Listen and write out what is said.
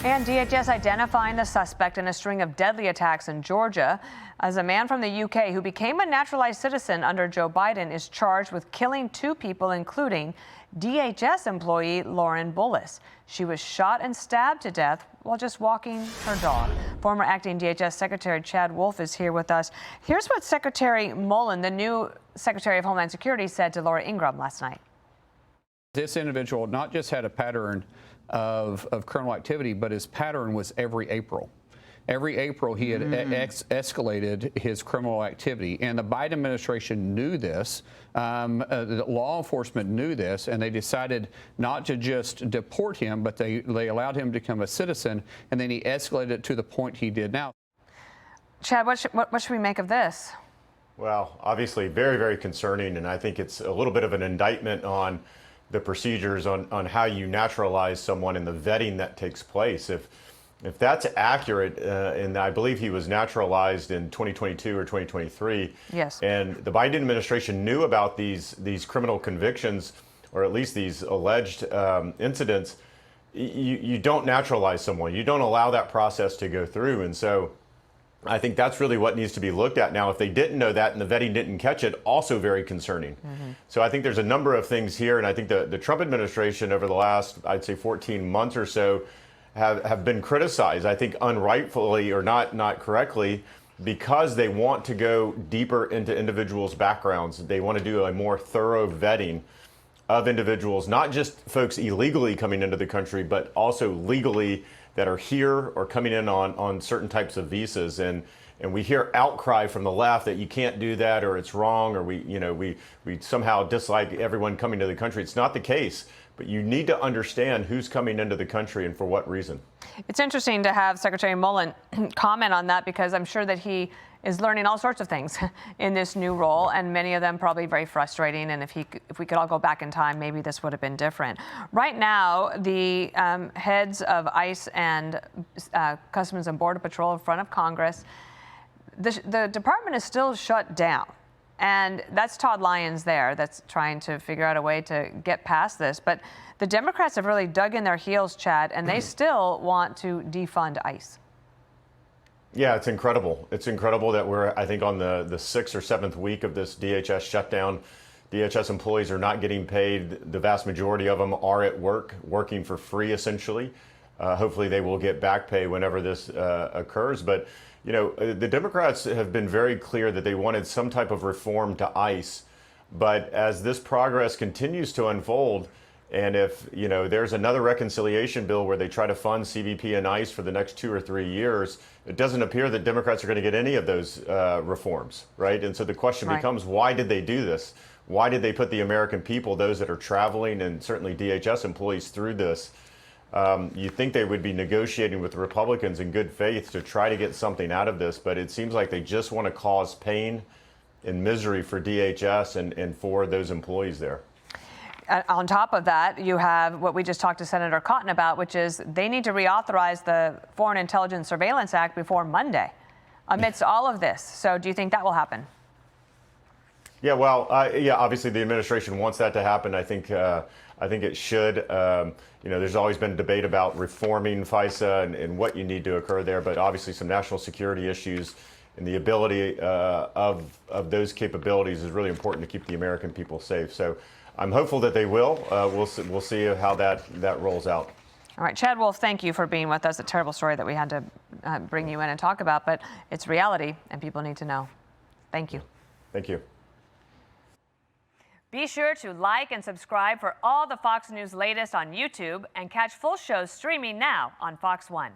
And DHS identifying the suspect in a string of deadly attacks in Georgia as a man from the UK who became a naturalized citizen under Joe Biden is charged with killing two people, including DHS employee Lauren Bullis. She was shot and stabbed to death while just walking her dog. Former acting DHS Secretary Chad Wolf is here with us. Here's what Secretary Mullen, the new Secretary of Homeland Security, said to Laura Ingraham last night. This individual not just had a pattern of criminal activity, but his pattern was every April. Every April, he had escalated his criminal activity, and the Biden administration knew this. The law enforcement knew this, and they decided not to just deport him, but they allowed him to become a citizen, and then he escalated it to the point he did now. Chad, what should we make of this? Well, obviously very, very concerning, and I think it's a little bit of an indictment on the procedures on how you naturalize someone and the vetting that takes place. If that's accurate, and I believe he was naturalized in 2022 or 2023. Yes. And the Biden administration knew about these criminal convictions, or at least these alleged incidents. You don't naturalize someone. You don't allow that process to go through. And so I think that's really what needs to be looked at now. If they didn't know that and the vetting didn't catch it, also very concerning. So I think there's a number of things here, and I think the Trump administration over the last, I'd say 14 months or so, have been criticized, I think unrightfully or not correctly, because they want to go deeper into individuals' backgrounds. They want to do a more thorough vetting of individuals, not just folks illegally coming into the country, but also legally that are here or coming in on certain types of visas. And we hear outcry from the left that you can't do that, or it's wrong, or we somehow dislike everyone coming to the country. It's not the case, but you need to understand who's coming into the country and for what reason. It's interesting to have Secretary Mullen comment on that, because I'm sure that he is learning all sorts of things in this new role, and many of them probably very frustrating. And if we could all go back in time, maybe this would have been different. Right now, the heads of ICE and Customs and Border Patrol in front of Congress, the department is still shut down. And that's Todd Lyons there that's trying to figure out a way to get past this. But the Democrats have really dug in their heels, Chad, and they still want to defund ICE. Yeah, it's incredible. It's incredible that we're, I think, on the 6th or 7th week of this DHS shutdown. DHS employees are not getting paid. The vast majority of them are at work, working for free, essentially. Hopefully they will get back pay whenever this occurs. But, you know, the Democrats have been very clear that they wanted some type of reform to ICE. But as this progress continues to unfold, and if, you know, there's another reconciliation bill where they try to fund CBP and ICE for the next 2 or 3 years, it doesn't appear that Democrats are going to get any of those reforms, right? And so the question becomes, why did they do this? Why did they put the American people, those that are traveling, and certainly DHS employees, through this? You think they would be negotiating with Republicans in good faith to try to get something out of this, but it seems like they just want to cause pain and misery for DHS and for those employees there. On top of that, you have what we just talked to Senator Cotton about, which is they need to reauthorize the Foreign Intelligence Surveillance Act before Monday amidst all of this. So do you think that will happen? Yeah, well, yeah, obviously the administration wants that to happen. I think it should. You know, there's always been debate about reforming FISA and what you need to occur there, but obviously some national security issues and the ability of those capabilities is really important to keep the American people safe. So I'm hopeful that they will. We'll see how that rolls out. All right, Chad Wolf, thank you for being with us. A terrible story that we had to bring you in and talk about, but it's reality and people need to know. Thank you. Thank you. Be sure to like and subscribe for all the Fox News latest on YouTube, and catch full shows streaming now on Fox One.